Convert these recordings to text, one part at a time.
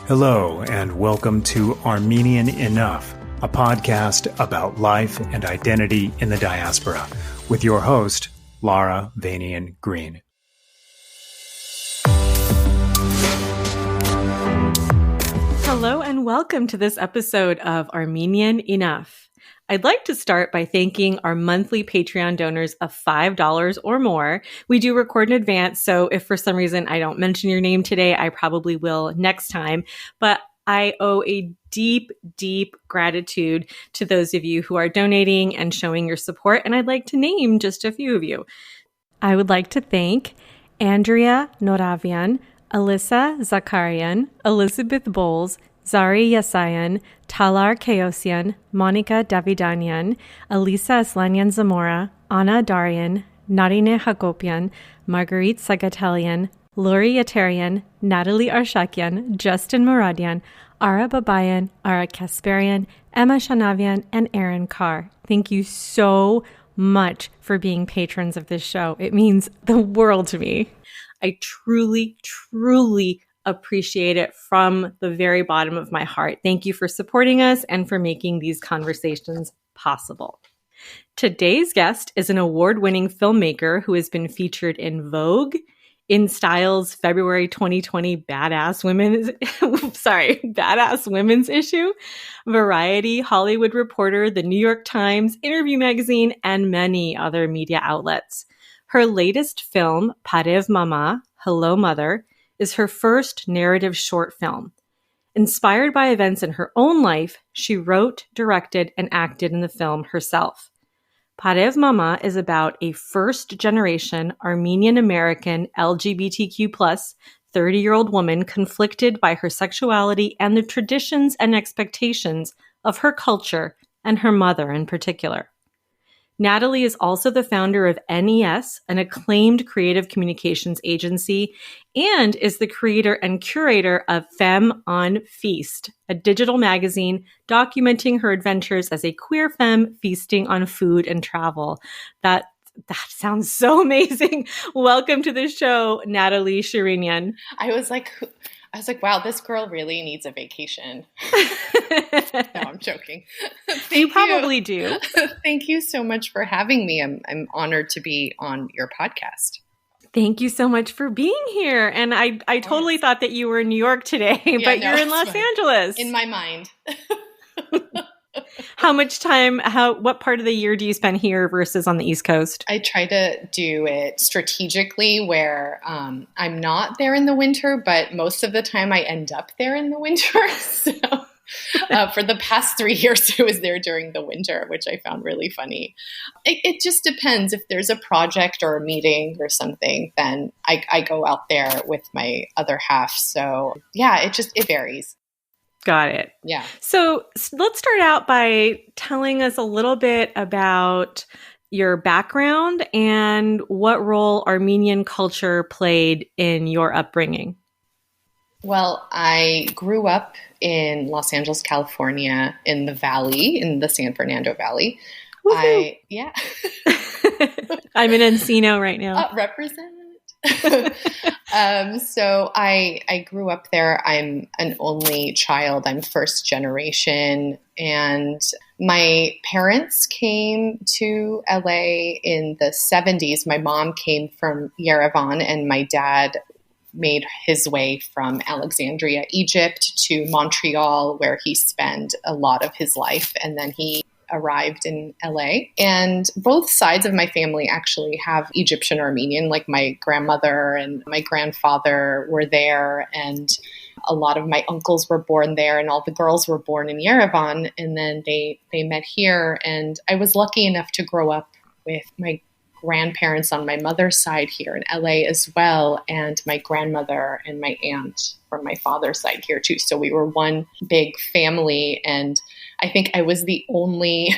Hello, and welcome to Armenian Enough, a podcast about life and identity in the diaspora, with your host, Lara Vanian-Green. Hello, and welcome to this episode of Armenian Enough. I'd like to start by thanking our monthly Patreon donors of $5 or more. We do record in advance, so if for some reason I don't mention your name today, I probably will next time. But I owe a deep, deep gratitude to those of you who are donating and showing your support, and I'd like to name just a few of you. I would like to thank Andrea Noravian, Alyssa Zakarian, Elizabeth Bowles, Zari Yasayan, Talar Keosian, Monica Davidanian, Elisa Aslanyan Zamora, Anna Darian, Narine Hagopian, Marguerite Sagatelian, Lori Yatarian, Natalie Arshakian, Justin Muradian, Ara Babayan, Ara Kasparian, Emma Shanavian, and Aaron Carr. Thank you so much for being patrons of this show. It means the world to me. I truly, truly appreciate it from the very bottom of my heart. Thank you for supporting us and for making these conversations possible. Today's guest is an award-winning filmmaker who has been featured in Vogue, In Style's February 2020 Badass Women's issue, Variety, Hollywood Reporter, The New York Times, Interview Magazine, and many other media outlets. Her latest film, Parev Mama, Hello Mother, is her first narrative short film. Inspired by events in her own life, she wrote, directed, and acted in the film herself. Parev Mama is about a first-generation Armenian-American LGBTQ+ 30-year-old woman conflicted by her sexuality and the traditions and expectations of her culture and her mother in particular. Natalie is also the founder of NES, an acclaimed creative communications agency, and is the creator and curator of Femme On Feast, a digital magazine documenting her adventures as a queer femme feasting on food and travel. That sounds so amazing. Welcome to the show, Natalie Shirinian. I was like, wow, this girl really needs a vacation. No, I'm joking. You probably do. Thank you so much for having me. I'm honored to be on your podcast. Thank you so much for being here. And I totally thought that you were in New York today, but you're in Los Angeles. In my mind. What part of the year do you spend here versus on the East Coast? I try to do it strategically where I'm not there in the winter, but most of the time I end up there in the winter. So for the past 3 years, I was there during the winter, which I found really funny. It just depends. If there's a project or a meeting or something, then I go out there with my other half. So yeah, it varies. Got it. Yeah. So let's start out by telling us a little bit about your background and what role Armenian culture played in your upbringing. Well, I grew up in Los Angeles, California, in the Valley, in the San Fernando Valley. Woohoo! Yeah. I'm in Encino right now. Represent. So I grew up there. I'm an only child. I'm first generation. And my parents came to LA in the 70s. My mom came from Yerevan and my dad made his way from Alexandria, Egypt to Montreal, where he spent a lot of his life. And then he arrived in LA. And both sides of my family actually have Egyptian Armenian, like my grandmother and my grandfather were there. And a lot of my uncles were born there and all the girls were born in Yerevan. And then they met here. And I was lucky enough to grow up with my grandparents on my mother's side here in LA as well. And my grandmother and my aunt from my father's side here too. So we were one big family. And I think I was the only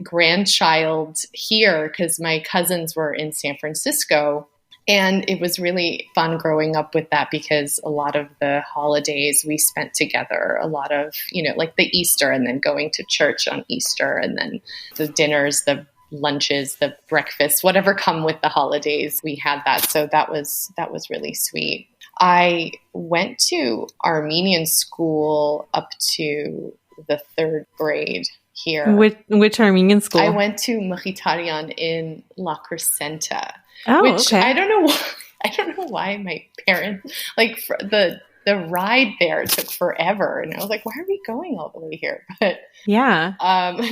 grandchild here because my cousins were in San Francisco. And it was really fun growing up with that because a lot of the holidays we spent together, a lot of, like the Easter and then going to church on Easter and then the dinners, the lunches, the breakfasts, whatever come with the holidays, we had that. So that was really sweet. I went to Armenian school up to the 3rd grade here. Which Armenian school? I went to Mkhitaryan in La Crescenta, which okay. I don't know why. I don't know why my parents, like, the ride there took forever. And I was like, why are we going all the way here? But yeah,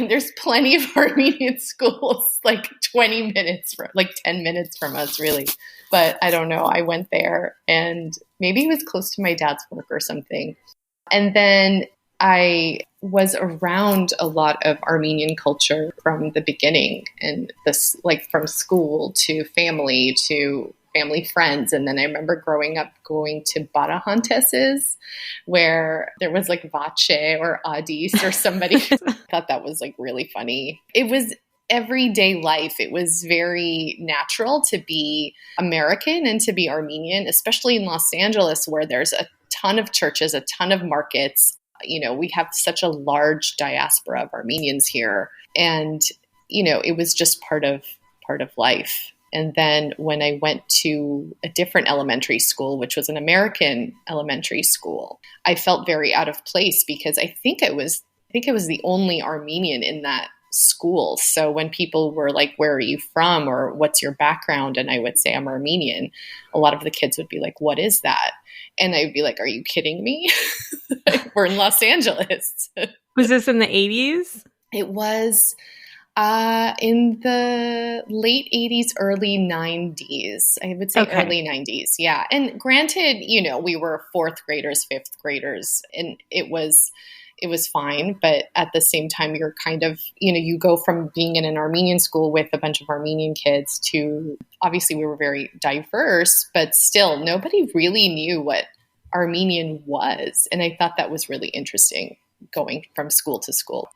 there's plenty of Armenian schools, like 10 minutes from us, really. But I don't know. I went there and maybe it was close to my dad's work or something. And then I was around a lot of Armenian culture from the beginning, and this, like, from school to family friends. And then I remember growing up going to Barahanteses where there was like Vache or Adis or somebody. I thought that was like really funny. It was everyday life. It was very natural to be American and to be Armenian, especially in Los Angeles, where there's a ton of churches, a ton of markets. You know, we have such a large diaspora of Armenians here. And, you know, it was just part of life. And then when I went to a different elementary school, which was an American elementary school, I felt very out of place because I think I was the only Armenian in that school. So when people were like, where are you from? Or what's your background? And I would say I'm Armenian. A lot of the kids would be like, what is that? And I'd be like, are you kidding me? We're in Los Angeles. Was this in the 80s? It was in the late 80s, early 90s. I would say early 90s. Yeah. And granted, you know, we were 4th graders, 5th graders, and it was fine. But at the same time, you're kind of, you know, you go from being in an Armenian school with a bunch of Armenian kids to, obviously we were very diverse, but still nobody really knew what Armenian was. And I thought that was really interesting going from school to school.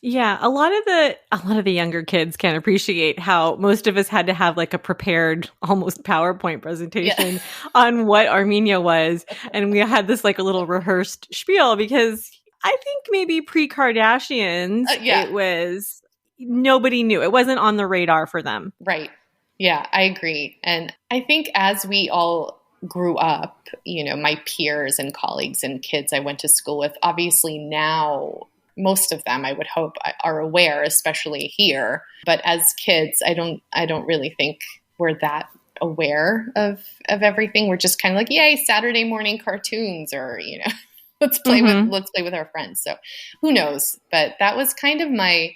Yeah, a lot of the younger kids can't appreciate how most of us had to have like a prepared, almost PowerPoint presentation on what Armenia was, and we had this like a little rehearsed spiel because I think maybe pre-Kardashians, it was nobody knew. It wasn't on the radar for them. Right. Yeah, I agree. And I think as we all grew up, you know, my peers and colleagues and kids I went to school with, obviously now most of them, I would hope, are aware, especially here. But as kids, I don't really think we're that aware of everything. We're just kind of like, yay, Saturday morning cartoons, or, you know, let's play with our friends. So who knows? But that was kind of my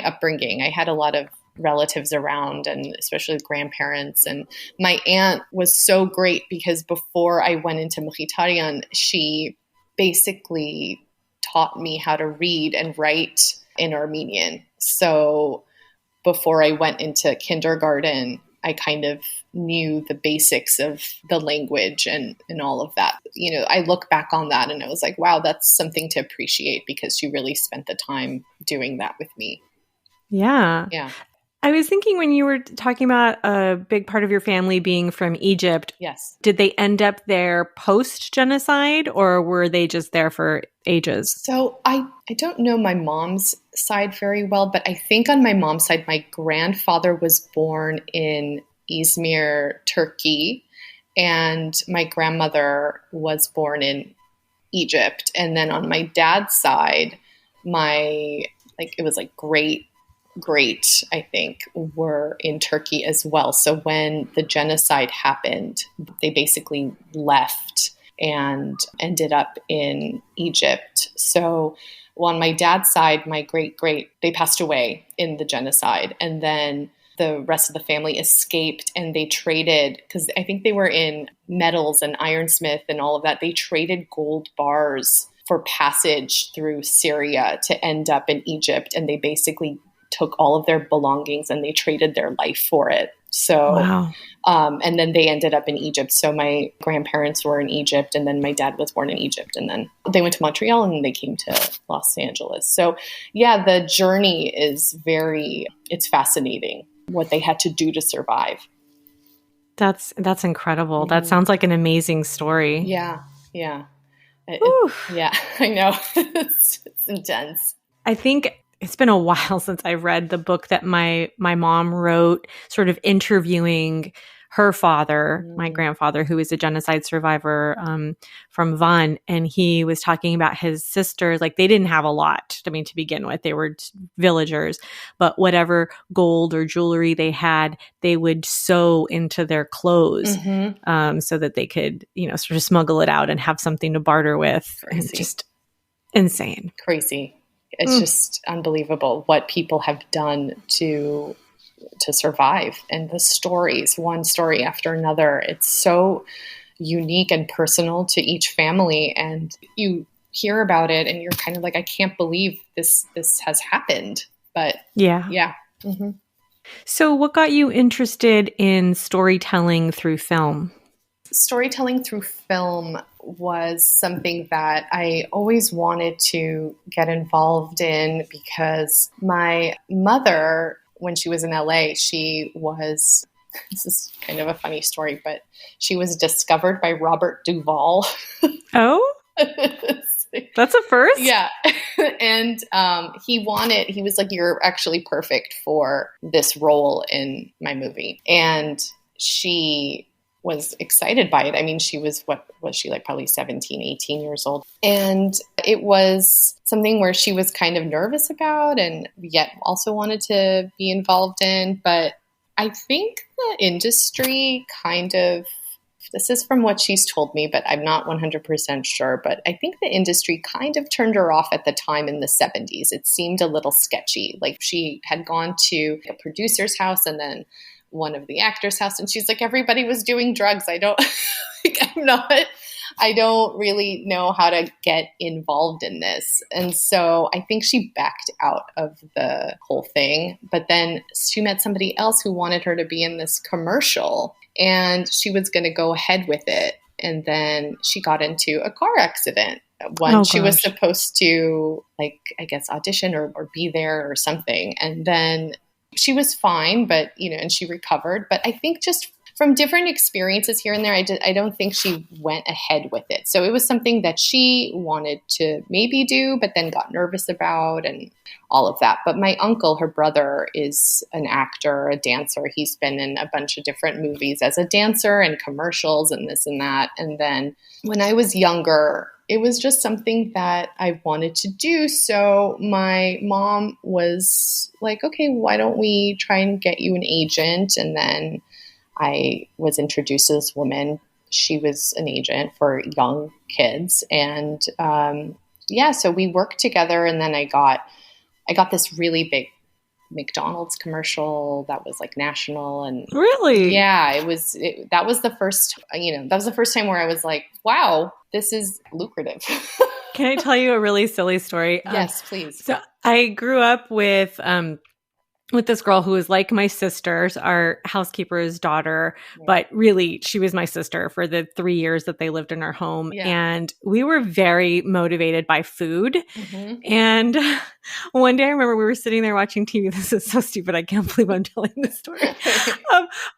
upbringing. I had a lot of relatives around, and especially grandparents. And my aunt was so great because before I went into Mkhitaryan, she basically taught me how to read and write in Armenian. So before I went into kindergarten, I kind of knew the basics of the language and all of that. You know, I look back on that and I was like, wow, that's something to appreciate because she really spent the time doing that with me. Yeah. Yeah. I was thinking when you were talking about a big part of your family being from Egypt. Yes. Did they end up there post-genocide, or were they just there for ages? So I don't know my mom's side very well, but I think on my mom's side, my grandfather was born in Izmir, Turkey, and my grandmother was born in Egypt. And then on my dad's side, it was great, I think, were in Turkey as well. So when the genocide happened, they basically left and ended up in Egypt. So on my dad's side, my great-great, they passed away in the genocide. And then the rest of the family escaped and they traded, because I think they were in metals and ironsmith and all of that. They traded gold bars for passage through Syria to end up in Egypt. And they basically took all of their belongings and they traded their life for it. So, wow. And then they ended up in Egypt. So my grandparents were in Egypt, and then my dad was born in Egypt, and then they went to Montreal and they came to Los Angeles. So yeah, the journey is it's fascinating what they had to do to survive. That's incredible. That sounds like an amazing story. Yeah. Yeah. Yeah, I know. It's intense. I think it's been a while since I read the book that my mom wrote, sort of interviewing her father, my grandfather, who is a genocide survivor from Van, and he was talking about his sisters. Like, they didn't have a lot. I mean, to begin with, they were villagers, but whatever gold or jewelry they had, they would sew into their clothes so that they could, sort of smuggle it out and have something to barter with. And just insane. Crazy. It's just unbelievable what people have done to survive, and the stories, one story after another. It's so unique and personal to each family, and you hear about it and you're kind of like, I can't believe this has happened. But yeah. Mm-hmm. So what got you interested in storytelling through film? Storytelling through film was something that I always wanted to get involved in, because my mother, when she was in LA, she was, this is kind of a funny story, but she was discovered by Robert Duvall. Oh? That's a first? Yeah. And he was like, you're actually perfect for this role in my movie. And she was excited by it. I mean, she was, what was she, like probably 17, 18 years old. And it was something where she was kind of nervous about and yet also wanted to be involved in. But I think the industry kind of, this is from what she's told me, but I'm not 100% sure. But I think the industry kind of turned her off at the time in the 70s. It seemed a little sketchy. Like, she had gone to a producer's house and then one of the actors' house, and she's like, everybody was doing drugs. I don't really know how to get involved in this. And so I think she backed out of the whole thing. But then she met somebody else who wanted her to be in this commercial, and she was going to go ahead with it. And then she got into a car accident when she was supposed to, like, I guess, audition or be there or something. And then she was fine, but, and she recovered. But I think just from different experiences here and there, I don't think she went ahead with it. So it was something that she wanted to maybe do, but then got nervous about and all of that. But my uncle, her brother, is an actor, a dancer. He's been in a bunch of different movies as a dancer and commercials and this and that. And then when I was younger, it was just something that I wanted to do. So my mom was like, okay, why don't we try and get you an agent? And then I was introduced to this woman. She was an agent for young kids. And so we worked together. And then I got this really big McDonald's commercial that was like national. And really? Yeah, that was the first time where I was like, wow, this is lucrative. Can I tell you a really silly story? Yes, please. So I grew up with this girl who was like my sister, our housekeeper's daughter, but really she was my sister for the 3 years that they lived in our home. Yeah. And we were very motivated by food. Mm-hmm. And one day I remember we were sitting there watching TV. This is so stupid. I can't believe I'm telling this story.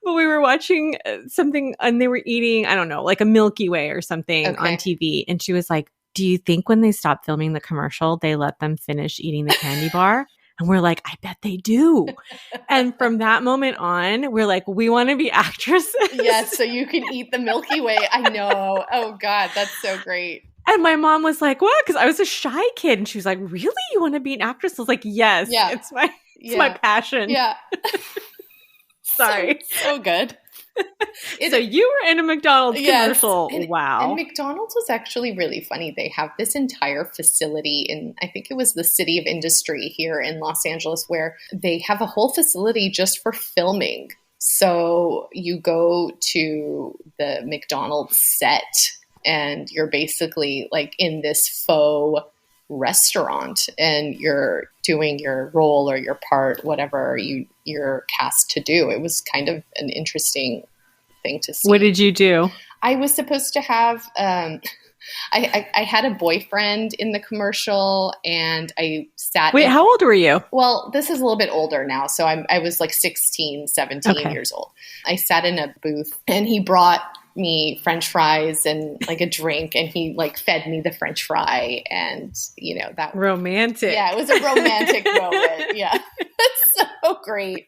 But we were watching something and they were eating, I don't know, like a Milky Way or something on TV. And she was like, do you think when they stopped filming the commercial, they let them finish eating the candy bar? And we're like, I bet they do. And from that moment on, we're like, we want to be actresses. Yes, so you can eat the Milky Way. I know. Oh, God, that's so great. And my mom was like, what? Because I was a shy kid. And she was like, really? You want to be an actress? I was like, yes. Yeah. It's my passion. Yeah. Sorry. So good. So you were in a McDonald's commercial. Wow. And McDonald's was actually really funny. They have this entire facility in, I think it was the City of Industry here in Los Angeles, where they have a whole facility just for filming. So you go to the McDonald's set and you're basically like in this faux restaurant and you're doing your role or your part, whatever you're cast to do. It was kind of an interesting thing to see. What did you do? I was supposed to have, I had a boyfriend in the commercial and I sat. Wait, how old were you? Well, this is a little bit older now. So I was like 16, 17 years old. I sat in a booth and he brought me French fries and like a drink and he like fed me the French fry and that romantic. Yeah, it was a romantic moment. Yeah. It's so great.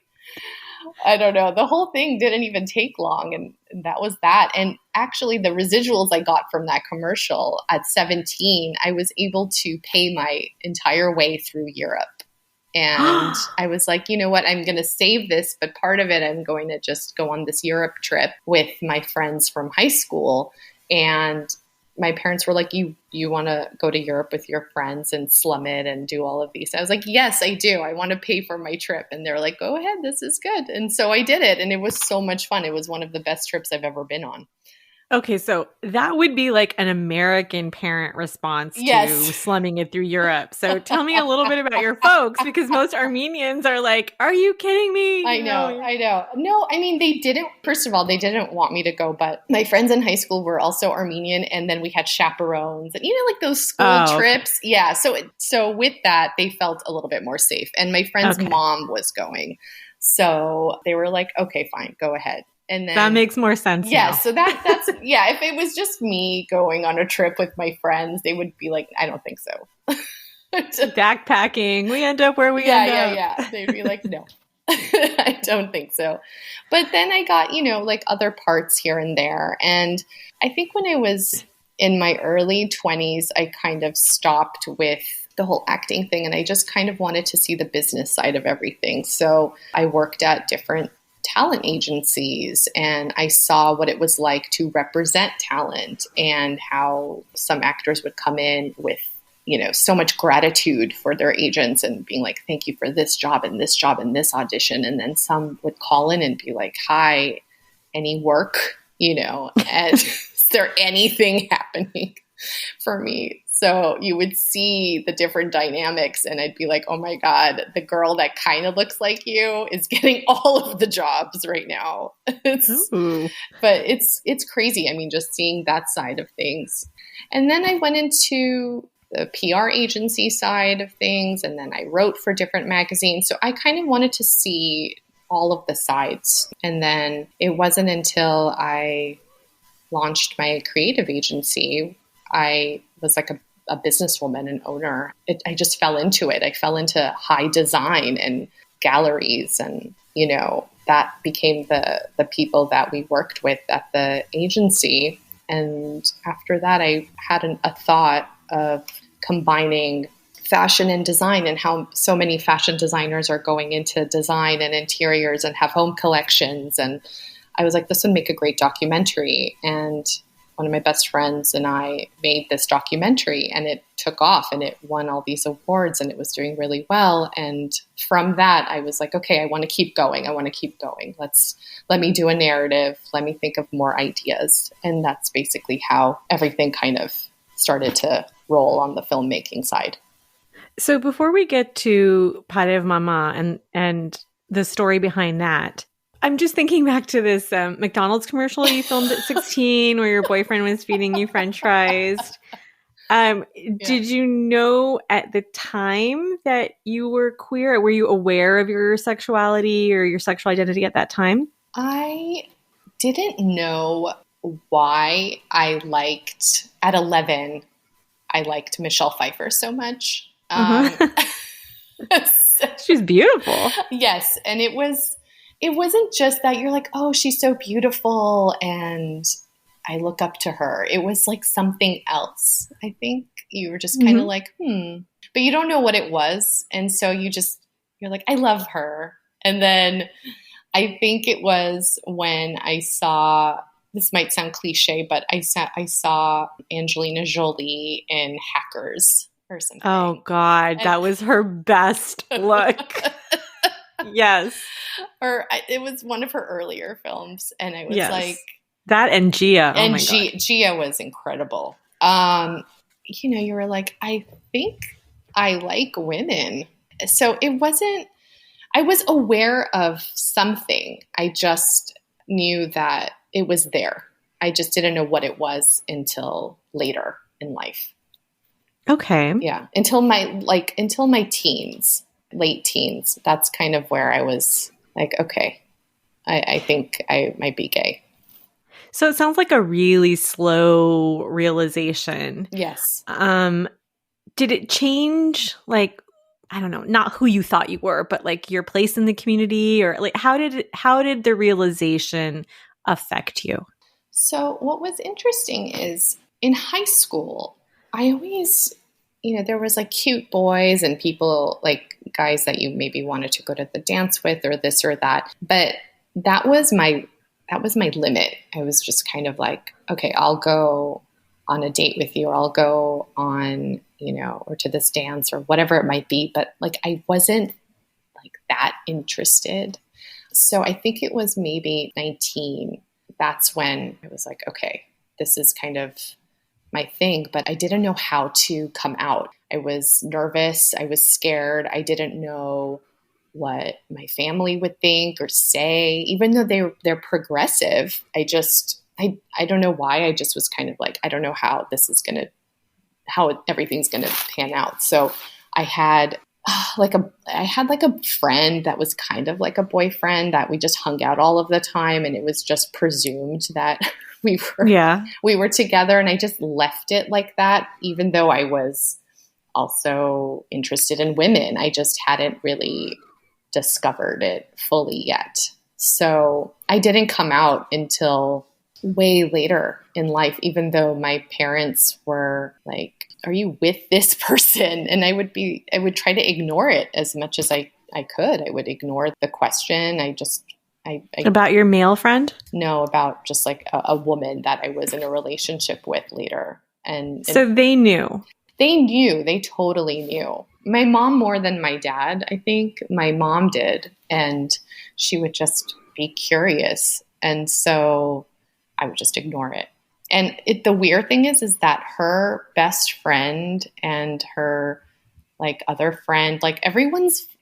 I don't know. The whole thing didn't even take long. And that was that. And actually the residuals I got from that commercial at 17, I was able to pay my entire way through Europe. And I was like, you know what, I'm going to save this, but part of it, I'm going to just go on this Europe trip with my friends from high school. And my parents were like, you want to go to Europe with your friends and slum it and do all of these? I was like, yes, I do. I want to pay for my trip. And they're like, go ahead, this is good. And so I did it. And it was so much fun. It was one of the best trips I've ever been on. Okay, so that would be like an American parent response to slumming it through Europe. So tell me a little bit about your folks, because most Armenians are like, are you kidding me? I know. No, I mean, first of all, they didn't want me to go, but my friends in high school were also Armenian. And then we had chaperones and, like those school trips. Okay. Yeah. So with that, they felt a little bit more safe. And my friend's mom was going. So they were like, okay, fine, go ahead. And then, that makes more sense. Yeah. Now. So that's, yeah. If it was just me going on a trip with my friends, they would be like, I don't think so. Backpacking. We end up where we end up. Yeah. They'd be like, no, I don't think so. But then I got, like other parts here and there. And I think when I was in my early 20s, I kind of stopped with the whole acting thing. And I just kind of wanted to see the business side of everything. So I worked at different talent agencies and I saw what it was like to represent talent and how some actors would come in with, so much gratitude for their agents and being like, thank you for this job and this job and this audition. And then some would call in and be like, hi, any work, and is there anything happening for me? So you would see the different dynamics and I'd be like, oh my God, the girl that kind of looks like you is getting all of the jobs right now. But it's crazy. I mean, just seeing that side of things. And then I went into the PR agency side of things. And then I wrote for different magazines. So I kind of wanted to see all of the sides. And then it wasn't until I launched my creative agency, I was like a businesswoman and owner. I just fell into it. I fell into high design and galleries and, that became the people that we worked with at the agency. And after that, I had a thought of combining fashion and design and how so many fashion designers are going into design and interiors and have home collections. And I was like, this would make a great documentary. And one of my best friends and I made this documentary and it took off and it won all these awards and it was doing really well. And from that, I was like, okay, I want to keep going. Let me do a narrative. Let me think of more ideas. And that's basically how everything kind of started to roll on the filmmaking side. So before we get to Parev Mama and the story behind that, I'm just thinking back to this McDonald's commercial you filmed at 16 where your boyfriend was feeding you French fries. Did you know at the time that you were queer? Were you aware of your sexuality or your sexual identity at that time? I didn't know why at 11, I liked Michelle Pfeiffer so much. She's beautiful. Yes. And it wasn't just that you're like, oh, she's so beautiful and I look up to her. It was like something else. I think you were just kind of like, but you don't know what it was. And so you're like, I love her. And then I think it was when I saw, this might sound cliche, but I saw Angelina Jolie in Hackers or something. Oh God, that was her best look. Yes. Or it was one of her earlier films. And I was like. That and Gia. And Gia was incredible. You were like, I think I like women. So I was aware of something. I just knew that it was there. I just didn't know what it was until later in life. Okay. Yeah. Until my teens, late teens. That's kind of where I was like, okay, I think I might be gay. So it sounds like a really slow realization. Yes. Did it change like I don't know, not who you thought you were, but like your place in the community, or like how did the realization affect you? So what was interesting is in high school, I always, there was like cute boys and people, like guys that you maybe wanted to go to the dance with or this or that. But that was my limit. I was just kind of like, okay, I'll go on a date with you, or I'll go on, or to this dance or whatever it might be. But like, I wasn't like that interested. So I think it was maybe 19. That's when I was like, okay, this is kind of my thing, but I didn't know how to come out. I was nervous. I was scared. I didn't know what my family would think or say, even though they're progressive. I don't know why. I just was kind of like, I don't know how everything's going to pan out. So I had a friend that was kind of like a boyfriend that we just hung out all of the time. And it was just presumed that we were together, and I just left it like that, even though I was also interested in women. I just hadn't really discovered it fully yet. So I didn't come out until way later in life, even though my parents were like, are you with this person? And I would try to ignore it as much as I could. I would ignore the question. About your male friend? No, about just like a woman that I was in a relationship with later. And so they knew. They knew. They totally knew. My mom more than my dad, I think. My mom did. And she would just be curious. And so I would just ignore it. And the weird thing is that her best friend and her like other friend, like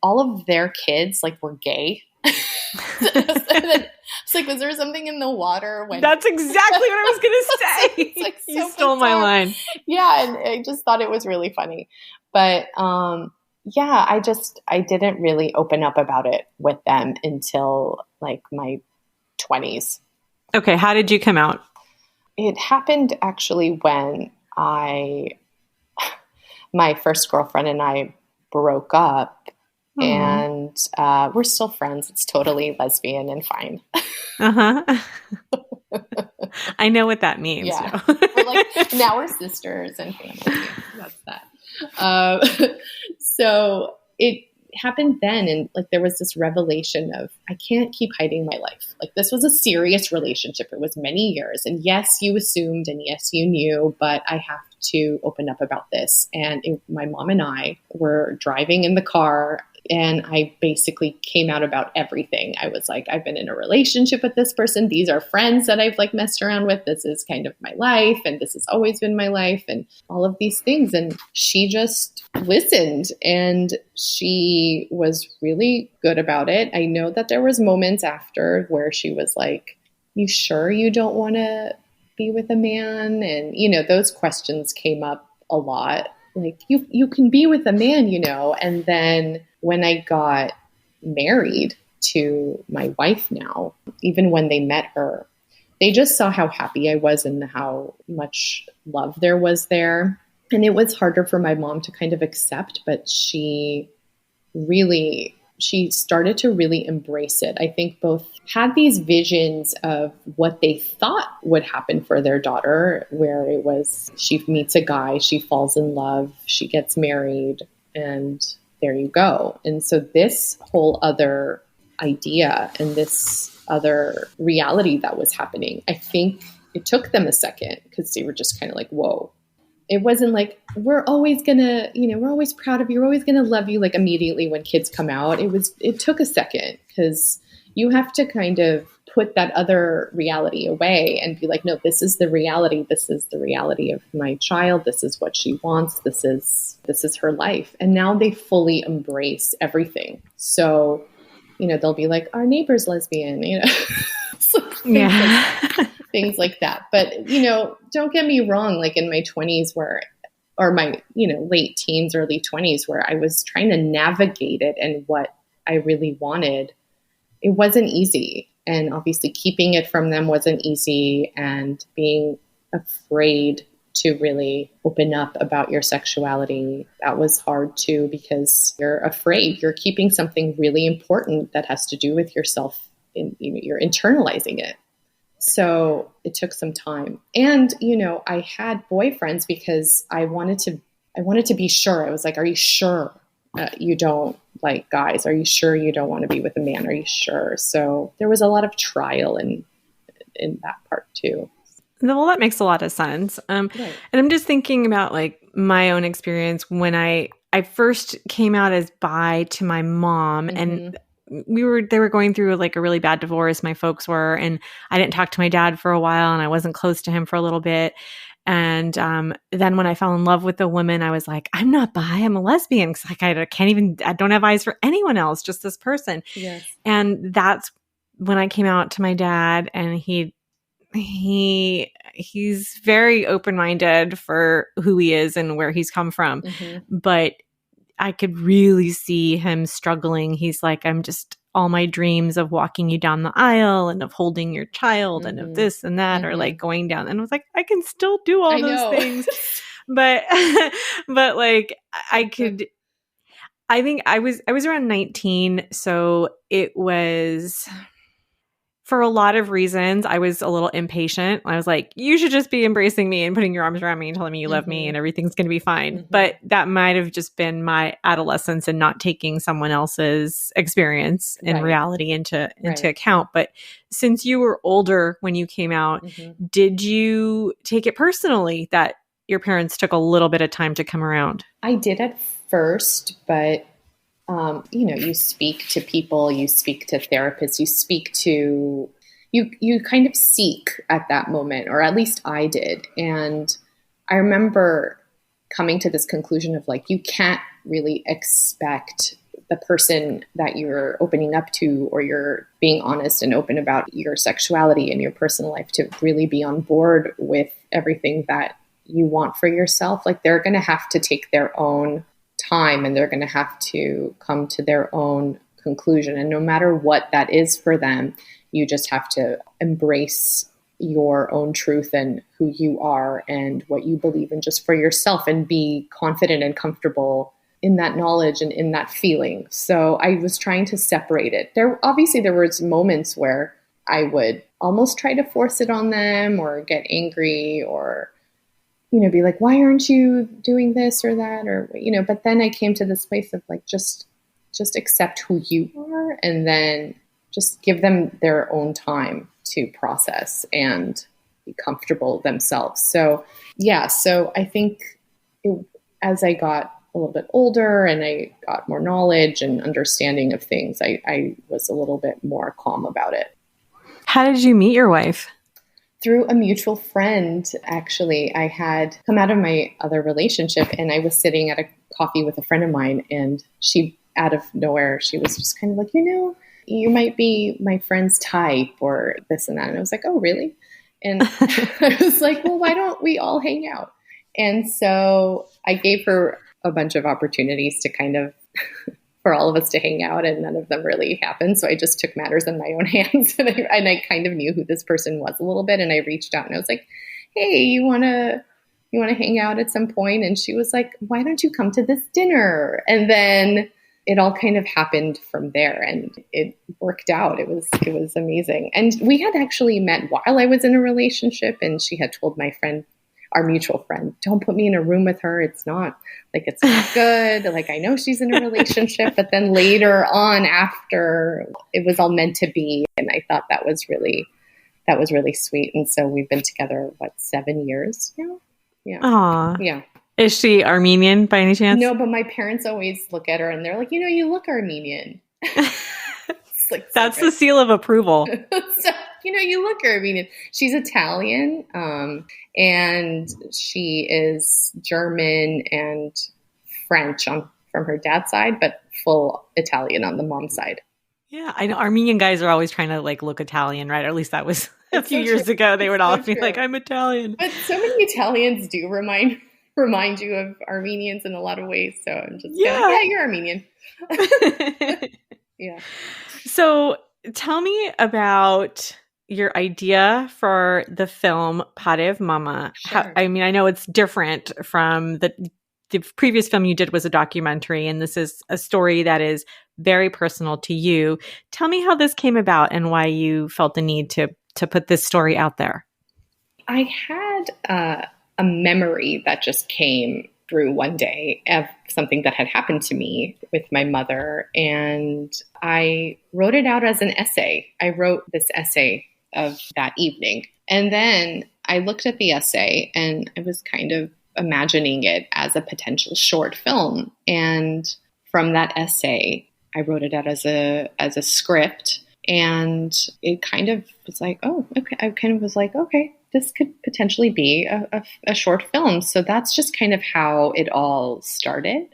all of their kids like were gay. It's like, was there something in the water? That's exactly what I was going to say. It's like so you stole my line. Yeah. And I just thought it was really funny. But yeah, I didn't really open up about it with them until like my 20s. Okay. How did you come out? It happened actually when my first girlfriend and I broke up. And we're still friends. It's totally lesbian and fine. I know what that means. Yeah. We're like, now we're sisters and family. That's that. So it happened then. And like, there was this revelation of, I can't keep hiding my life. Like, this was a serious relationship. It was many years. And yes, you assumed, and yes, you knew, but I have to open up about this. And my mom and I were driving in the car, and I basically came out about everything. I was like, I've been in a relationship with this person. These are friends that I've like messed around with. This is kind of my life. And this has always been my life, and all of these things. And she just listened, and she was really good about it. I know that there was moments after where she was like, you sure you don't want to be with a man? And, those questions came up a lot. Like, you can be with a man, and then when I got married to my wife now, even when they met her, they just saw how happy I was and how much love there was there. And it was harder for my mom to kind of accept, but she started to really embrace it. I think both had these visions of what they thought would happen for their daughter, where it was, she meets a guy, she falls in love, she gets married, and there you go. And so this whole other idea and this other reality that was happening, I think it took them a second, because they were just kind of like, whoa. It wasn't like, we're always gonna, we're always proud of you, we're always gonna love you, like immediately when kids come out. It took a second, because you have to kind of put that other reality away and be like, no, this is the reality. This is the reality of my child. This is what she wants. This is her life. And now they fully embrace everything. So, they'll be like, our neighbor's lesbian, so things like that. But, don't get me wrong, like in my 20s or my, late teens, early 20s, where I was trying to navigate it and what I really wanted, it wasn't easy. And obviously keeping it from them wasn't easy, and being afraid to really open up about your sexuality. That was hard too, because you're afraid you're keeping something really important that has to do with yourself, and you're internalizing it. So it took some time. And, I had boyfriends because I wanted to be sure. I was like, are you sure you don't like guys? Are you sure you don't want to be with a man? Are you sure? So there was a lot of trial in that part too. Well, that makes a lot of sense. Right. And I'm just thinking about like my own experience when I first came out as bi to my mom, and they were going through like a really bad divorce. My folks were, and I didn't talk to my dad for a while, and I wasn't close to him for a little bit. And then when I fell in love with a woman, I was like, I'm not bi, I'm a lesbian. Cause like I don't have eyes for anyone else, just this person. Yes. And that's when I came out to my dad, and he's very open-minded for who he is and where he's come from. But I could really see him struggling. He's like, I'm just, all my dreams of walking you down the aisle and of holding your child and of this and that are like going down. And I was like, I can still do all those things. But like I think I was around 19. So it was, for a lot of reasons, I was a little impatient. I was like, you should just be embracing me and putting your arms around me and telling me you love me and everything's going to be fine. But that might have just been my adolescence and not taking someone else's experience and reality into account. But since you were older when you came out, did you take it personally that your parents took a little bit of time to come around? I did at first, but you speak to people, you speak to therapists, you kind of seek at that moment, or at least I did. And I remember coming to this conclusion of like, you can't really expect the person that you're opening up to, or you're being honest and open about your sexuality and your personal life, to really be on board with everything that you want for yourself. Like, they're going to have to take their own time, and they're going to have to come to their own conclusion. And no matter what that is for them, you just have to embrace your own truth and who you are and what you believe in just for yourself, and be confident and comfortable in that knowledge and in that feeling. So I was trying to separate it. There was moments where I would almost try to force it on them, or get angry, or be like, why aren't you doing this or that? Or, but then I came to this place of like, just accept who you are, and then just give them their own time to process and be comfortable themselves. So, so I think as I got a little bit older and I got more knowledge and understanding of things, I was a little bit more calm about it. How did you meet your wife? Through a mutual friend, actually. I had come out of my other relationship, and I was sitting at a coffee with a friend of mine, and she, out of nowhere, she was just kind of like, you might be my friend's type, or this and that. And I was like, oh, really? And I was like, well, why don't we all hang out? And so I gave her a bunch of opportunities to kind of for all of us to hang out, and none of them really happened. So I just took matters in my own hands, and I kind of knew who this person was a little bit. And I reached out and I was like, hey, you want to hang out at some point? And she was like, why don't you come to this dinner? And then it all kind of happened from there, and it worked out. It was amazing. And we had actually met while I was in a relationship, and she had told my friend, our mutual friend, don't put me in a room with her. It's not good. Like, I know she's in a relationship, but then later on, after, it was all meant to be. And I thought that was really sweet. And so we've been together, 7 years now? Yeah. Aww. Yeah. Is she Armenian by any chance? No, but my parents always look at her and they're like, you look Armenian. It's like, so that's the seal of approval. So, you look Armenian. She's Italian, and she is German and French from her dad's side, but full Italian on the mom's side. Yeah, I know Armenian guys are always trying to like look Italian, right? Or at least that was a few years ago. They would all be like, I'm Italian. But so many Italians do remind you of Armenians in a lot of ways. So I'm just you're Armenian. Yeah. So tell me about your idea for the film Parev Mama. Sure. I know it's different from the previous film you did was a documentary, and this is a story that is very personal to you. Tell me how this came about and why you felt the need to put this story out there. I had a memory that just came through one day of something that had happened to me with my mother, and I wrote it out as an essay. I wrote this essay of that evening, and then I looked at the essay and I was kind of imagining it as a potential short film. And from that essay, I wrote it out as a script, and it kind of was like, oh, okay. I kind of was like, okay, this could potentially be a short film. So that's just kind of how it all started.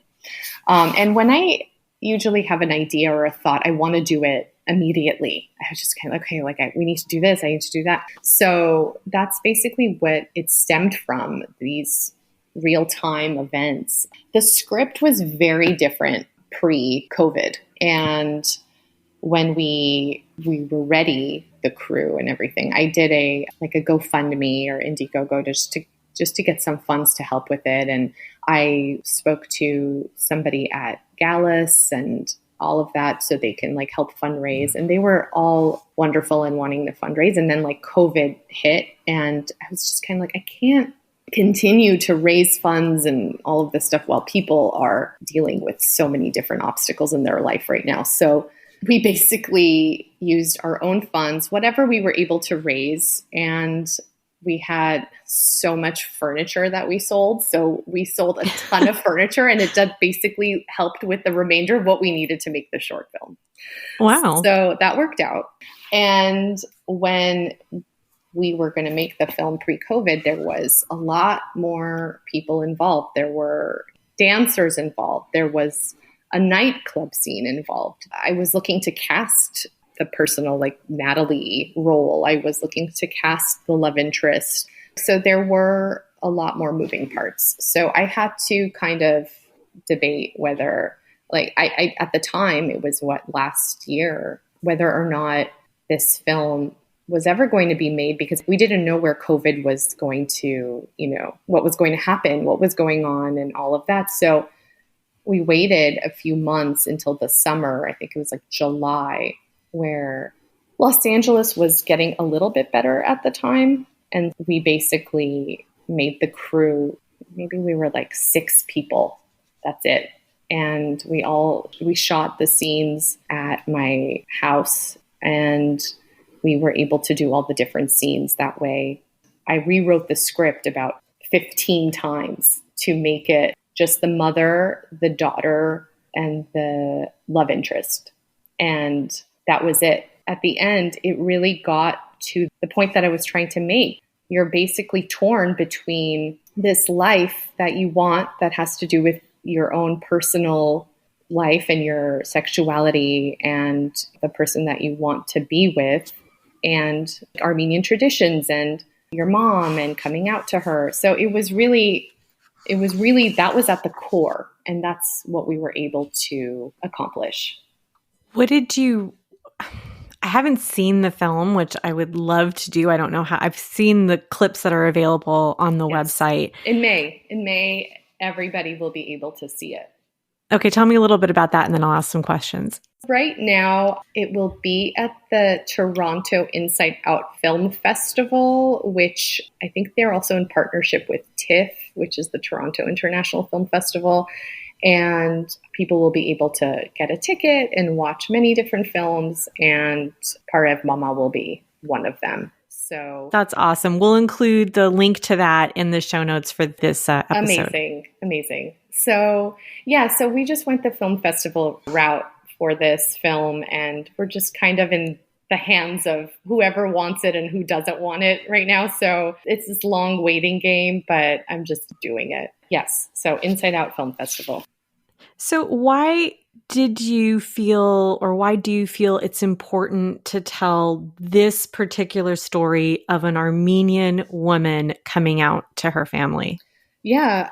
And when I usually have an idea or a thought, I want to do it immediately. I was just kind of okay, we need to do this. I need to do that. So that's basically what it stemmed from, these real-time events. The script was very different pre-COVID. And when we were ready, the crew and everything, I did a GoFundMe or Indiegogo just to get some funds to help with it. And I spoke to somebody at Gallus and all of that so they can help fundraise. And they were all wonderful in wanting to fundraise. And then COVID hit, and I was just kind of I can't continue to raise funds and all of this stuff while people are dealing with so many different obstacles in their life right now. So we basically used our own funds, whatever we were able to raise. And we had so much furniture that we sold. So we sold a ton of furniture, and it basically helped with the remainder of what we needed to make the short film. Wow. So that worked out. And when we were going to make the film pre-COVID, there was a lot more people involved. There were dancers involved. There was a nightclub scene involved. I was looking to cast the personal Natalie role. I was looking to cast the love interest. So there were a lot more moving parts. So I had to kind of debate whether I at the time, it was last year, whether or not this film was ever going to be made, because we didn't know where COVID was going to, what was going to happen, what was going on and all of that. So we waited a few months until the summer. I think it was July, where Los Angeles was getting a little bit better at the time. And we basically made the crew, maybe we were 6 people. That's it. And we shot the scenes at my house, and we were able to do all the different scenes that way. I rewrote the script about 15 times to make it just the mother, the daughter, and the love interest. And that was it. At the end, it really got to the point that I was trying to make. You're basically torn between this life that you want that has to do with your own personal life and your sexuality and the person that you want to be with, and Armenian traditions and your mom and coming out to her. So it was really, that was at the core, and that's what we were able to accomplish. I haven't seen the film, which I would love to do. I don't know how. I've seen the clips that are available on the website. In May, everybody will be able to see it. Okay, tell me a little bit about that, and then I'll ask some questions. Right now, it will be at the Toronto Inside Out Film Festival, which I think they're also in partnership with TIFF, which is the Toronto International Film Festival. And people will be able to get a ticket and watch many different films, and Parev Mama will be one of them. So that's awesome. We'll include the link to that in the show notes for this episode. Amazing. So we just went the film festival route for this film, and we're just kind of in the hands of whoever wants it and who doesn't want it right now. So it's this long waiting game, but I'm just doing it. Yes. So Inside Out Film Festival. So why do you feel it's important to tell this particular story of an Armenian woman coming out to her family? Yeah.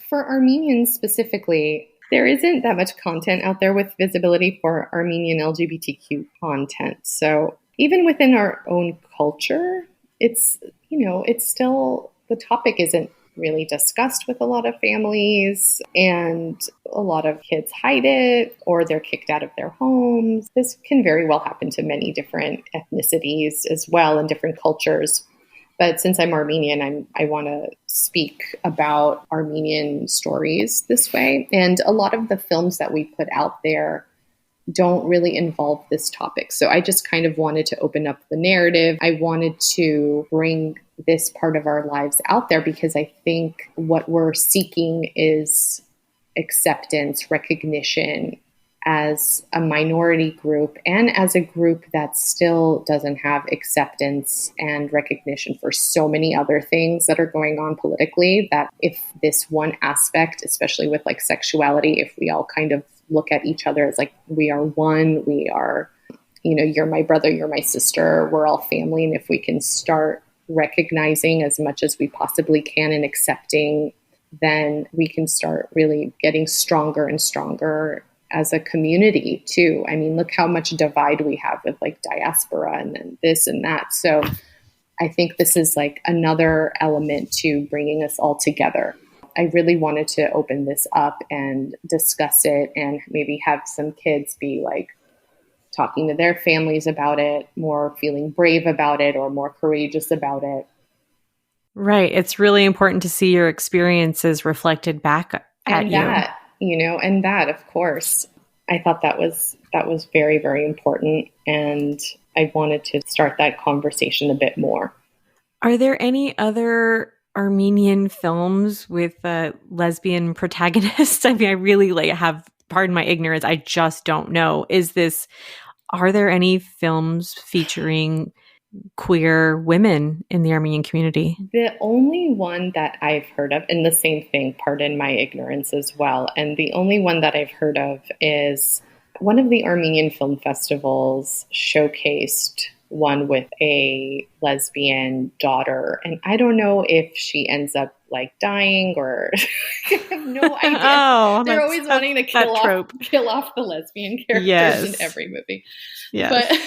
For Armenians specifically, there isn't that much content out there with visibility for Armenian LGBTQ content. So even within our own culture, it's still, the topic isn't really discussed with a lot of families, and a lot of kids hide it or they're kicked out of their homes. This can very well happen to many different ethnicities as well in different cultures. But since I'm Armenian, I want to speak about Armenian stories this way. And a lot of the films that we put out there don't really involve this topic. So I just kind of wanted to open up the narrative. I wanted to bring this part of our lives out there because I think what we're seeking is acceptance, recognition as a minority group and as a group that still doesn't have acceptance and recognition for so many other things that are going on politically, that if this one aspect, especially with like sexuality, if we all kind of look at each other as like, we are one, we are, you're my brother, you're my sister, we're all family. And if we can start recognizing as much as we possibly can and accepting, then we can start really getting stronger and stronger as a community too. I mean, look how much divide we have with like diaspora and then this and that. So I think this is like another element to bringing us all together. I really wanted to open this up and discuss it and maybe have some kids be like talking to their families about it, more feeling brave about it or more courageous about it. Right. It's really important to see your experiences reflected back at you. And that, of course, I thought that was very, very important. And I wanted to start that conversation a bit more. Are there any other Armenian films with lesbian protagonists? I mean, I really have, pardon my ignorance, I just don't know. Are there any films featuring queer women in the Armenian community? The only one that I've heard of, and the same thing, pardon my ignorance as well, and the only one that I've heard of is one of the Armenian film festivals showcased one with a lesbian daughter. And I don't know if she ends up like dying or I have no idea. Oh, they're always wanting to kill off the lesbian characters in every movie. Yes.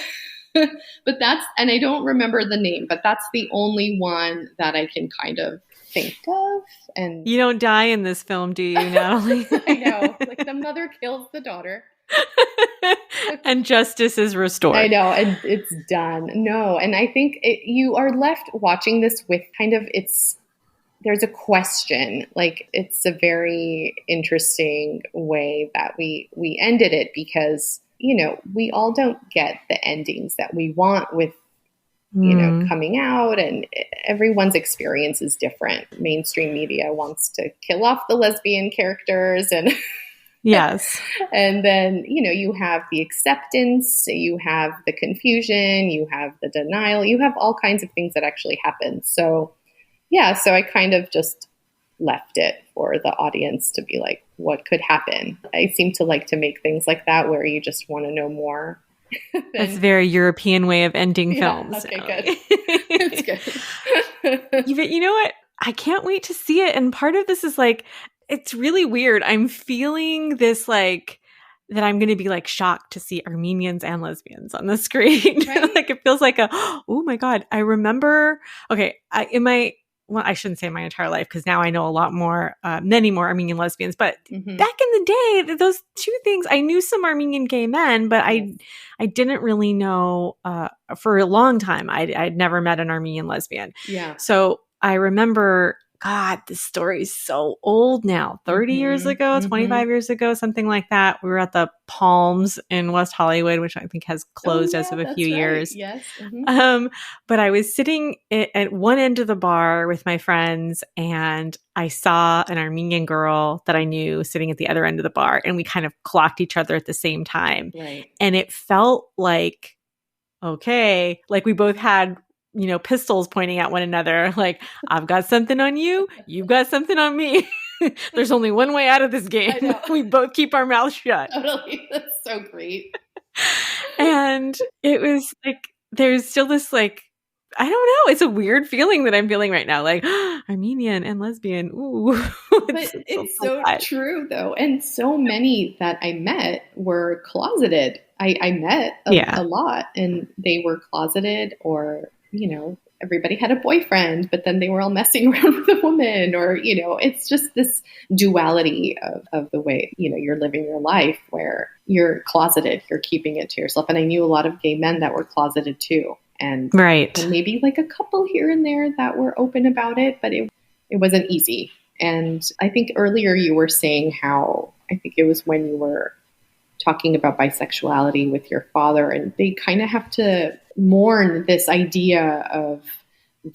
But that's, and I don't remember the name, but that's the only one that I can kind of think of. And you don't die in this film, do you, Natalie? I know. Like the mother kills the daughter. And justice is restored. I know, and it's done. No, and I think you are left watching this with kind of there's a question. Like it's a very interesting way that we ended it because, we all don't get the endings that we want with, coming out, and everyone's experience is different. Mainstream media wants to kill off the lesbian characters and yes. And then, you have the acceptance, you have the confusion, you have the denial, you have all kinds of things that actually happen. So, so I kind of just left it for the audience to be like, what could happen? I seem to like to make things like that where you just want to know more. That's a very European way of ending films. Okay, good. That's good. You know what? I can't wait to see it. And part of this is like, it's really weird. I'm feeling this like that I'm going to be like shocked to see Armenians and lesbians on the screen. Right? Like it feels like oh my God. I remember, I shouldn't say my entire life because now I know a lot more, many more Armenian lesbians. But back in the day, those two things, I knew some Armenian gay men, but I didn't really know for a long time. I'd never met an Armenian lesbian. Yeah. So I remember, God, this story is so old now. 30 years ago, 25 years ago, something like that. We were at the Palms in West Hollywood, which I think has closed as of a few years. Yes. But I was sitting at one end of the bar with my friends, and I saw an Armenian girl that I knew sitting at the other end of the bar, and we kind of clocked each other at the same time. Right. And it felt like, okay, like we both had pistols pointing at one another. Like, I've got something on you. You've got something on me. There's only one way out of this game. We both keep our mouths shut. Totally. That's so great. And it was like, there's still this like, I don't know. It's a weird feeling that I'm feeling right now. Like Armenian and lesbian. Ooh. It's so true though. And so many that I met were closeted. I met a lot and they were closeted or, everybody had a boyfriend, but then they were all messing around with a woman or, it's just this duality of the way, you're living your life where you're closeted, you're keeping it to yourself. And I knew a lot of gay men that were closeted too. And maybe like a couple here and there that were open about it, but it wasn't easy. And I think earlier you were saying how, I think it was when you were talking about bisexuality with your father, and they kind of have to mourn this idea of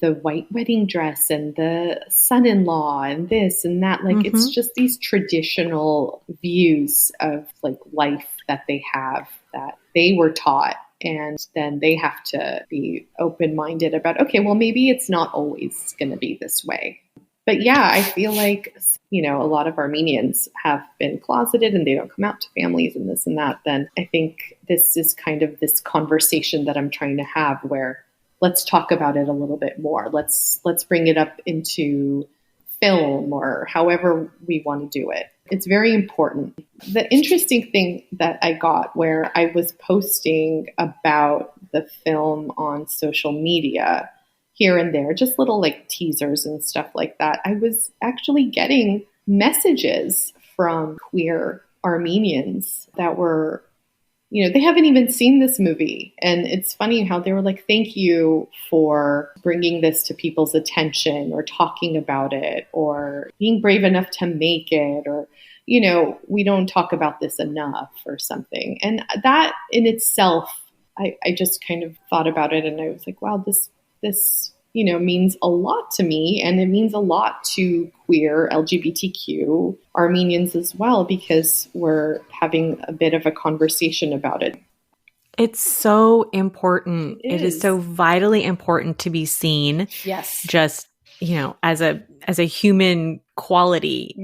the white wedding dress and the son-in-law and this and that. Like, it's just these traditional views of like life that they have that they were taught. And then they have to be open-minded about, okay, well, maybe it's not always going to be this way. But yeah, I feel like, a lot of Armenians have been closeted and they don't come out to families and this and that. Then I think this is kind of this conversation that I'm trying to have where let's talk about it a little bit more. Let's bring it up into film or however we want to do it. It's very important. The interesting thing that I got where I was posting about the film on social media here and there, just little like teasers and stuff like that, I was actually getting messages from queer Armenians that were, they haven't even seen this movie. And it's funny how they were like, thank you for bringing this to people's attention or talking about it or being brave enough to make it or, we don't talk about this enough or something. And that in itself, I just kind of thought about it and I was like, wow, this means a lot to me. And it means a lot to queer LGBTQ Armenians as well, because we're having a bit of a conversation about it. It's so important. It is so vitally important to be seen. Yes. Just, as a human quality,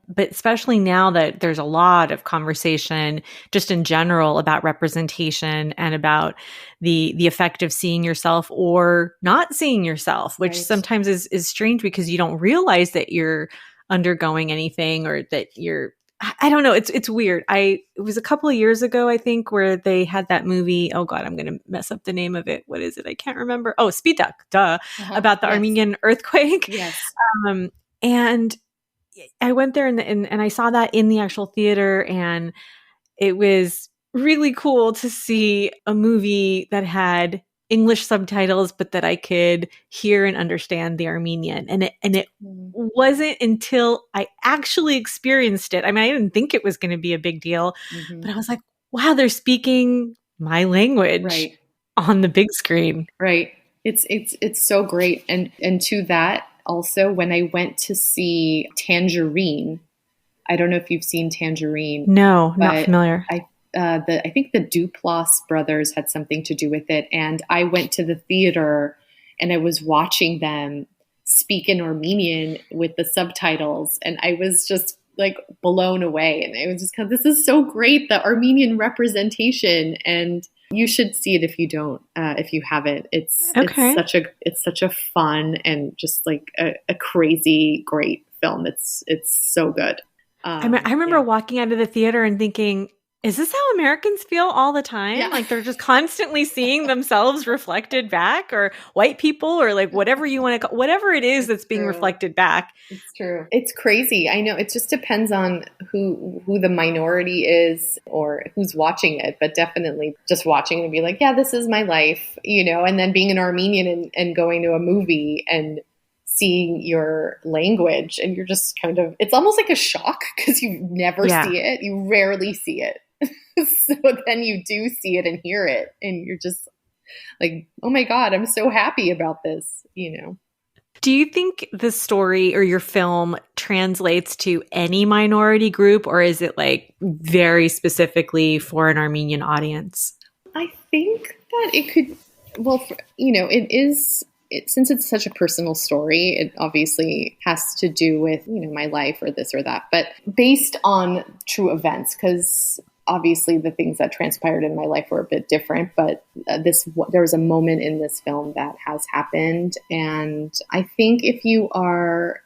but especially now that there's a lot of conversation just in general about representation and about the effect of seeing yourself or not seeing yourself, which sometimes is strange because you don't realize that you're undergoing anything or that I don't know. It's weird. It was a couple of years ago, I think, where they had that movie. Oh God, I'm going to mess up the name of it. What is it? I can't remember. Oh, Speed Duck, duh, about the Armenian earthquake. Yes. And I went there and I saw that in the actual theater, and it was really cool to see a movie that had English subtitles, but that I could hear and understand the Armenian. And it wasn't until I actually experienced it. I mean, I didn't think it was going to be a big deal, but I was like, wow, they're speaking my language on the big screen. Right. It's so great. And to that also, when I went to see Tangerine, I don't know if you've seen Tangerine. No, not familiar. I think the Duplass brothers had something to do with it. And I went to the theater and I was watching them speak in Armenian with the subtitles. And I was just like blown away. And I was just this is so great, the Armenian representation. And you should see it if you don't, if you haven't. It's such a fun and just like a crazy great film. It's so good. I remember walking out of the theater and thinking, is this how Americans feel all the time? Yeah. Like they're just constantly seeing themselves reflected back, or white people, or like whatever you want to call, whatever it is that's being reflected back. It's true. It's crazy. I know it just depends on who the minority is or who's watching it, but definitely just watching and be like, yeah, this is my life, and then being an Armenian and going to a movie and seeing your language and you're just it's almost like a shock because you never see it. You rarely see it. So then you do see it and hear it and you're just like, oh my God, I'm so happy about this, Do you think the story or your film translates to any minority group, or is it like very specifically for an Armenian audience? I think that it could, it is, since it's such a personal story, it obviously has to do with, my life or this or that, but based on true events, because obviously the things that transpired in my life were a bit different, but there was a moment in this film that has happened. And I think if you are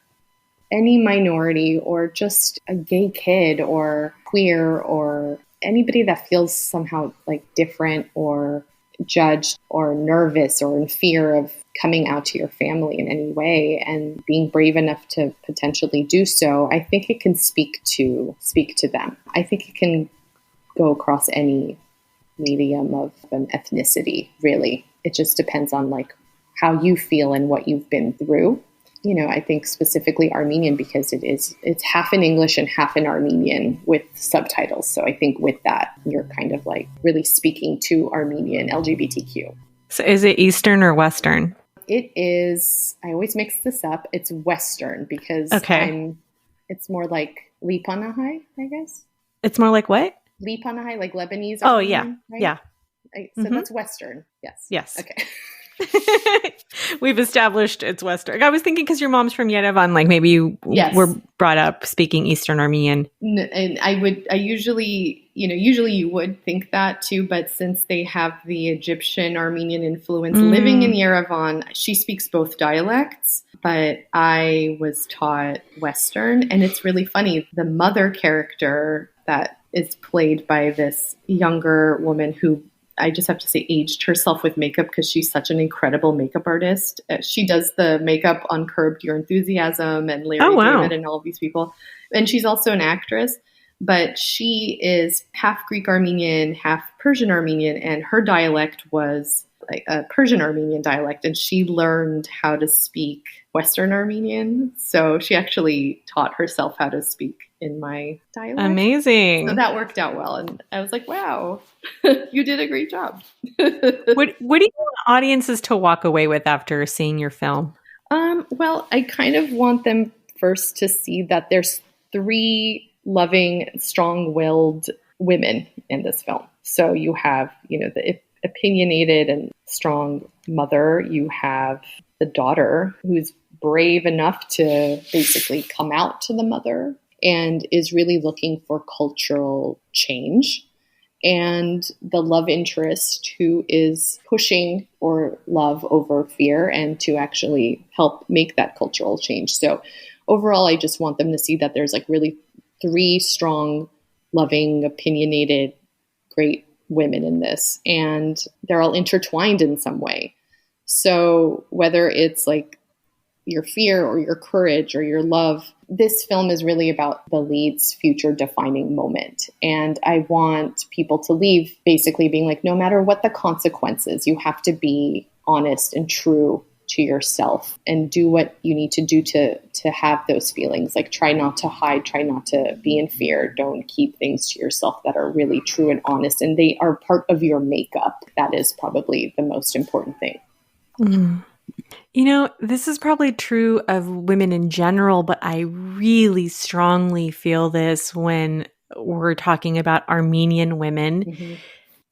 any minority or just a gay kid or queer or anybody that feels somehow like different or judged or nervous or in fear of coming out to your family in any way and being brave enough to potentially do so, I think it can speak to them. I think it can go across any medium of an ethnicity, really. It just depends on like how you feel and what you've been through. You know, I think specifically Armenian because it's half in English and half in Armenian with subtitles. So I think with that, you're kind of like really speaking to Armenian LGBTQ. So is it Eastern or Western? It is, I always mix this up. It's Western because it's more like Lipanahai, I guess. It's more like what? Lipanahai, like Lebanese. Oh, Armenian, yeah. Right? Yeah. So that's Western. Yes. Yes. Okay. We've established it's Western. I was thinking because your mom's from Yerevan, like maybe you were brought up speaking Eastern Armenian. And usually you would think that too, but since they have the Egyptian Armenian influence living in Yerevan, she speaks both dialects, but I was taught Western. And it's really funny. The mother character that is played by this younger woman who I just have to say aged herself with makeup because she's such an incredible makeup artist. She does the makeup on Curb Your Enthusiasm and Larry David and all of these people. And she's also an actress, but she is half Greek Armenian, half Persian Armenian, and her dialect was like a Persian Armenian dialect, and she learned how to speak Western Armenian. So she actually taught herself how to speak in my dialect. Amazing. So that worked out well. And I was like, wow, you did a great job. What do you want audiences to walk away with after seeing your film? Well, I kind of want them first to see that there's 3 loving, strong-willed women in this film. So you have, the opinionated and strong mother. You have the daughter who's brave enough to basically come out to the mother and is really looking for cultural change. And the love interest who is pushing for love over fear and to actually help make that cultural change. So overall, I just want them to see that there's like really 3 strong, loving, opinionated, great women in this. And they're all intertwined in some way. So whether it's like your fear or your courage or your love, this film is really about the lead's future defining moment. And I want people to leave basically being like, no matter what the consequences, you have to be honest and true to yourself and do what you need to do to have those feelings. Like try not to hide, try not to be in fear. Don't keep things to yourself that are really true and honest. And they are part of your makeup. That is probably the most important thing. Mm. This is probably true of women in general, but I really strongly feel this when we're talking about Armenian women. Mm-hmm.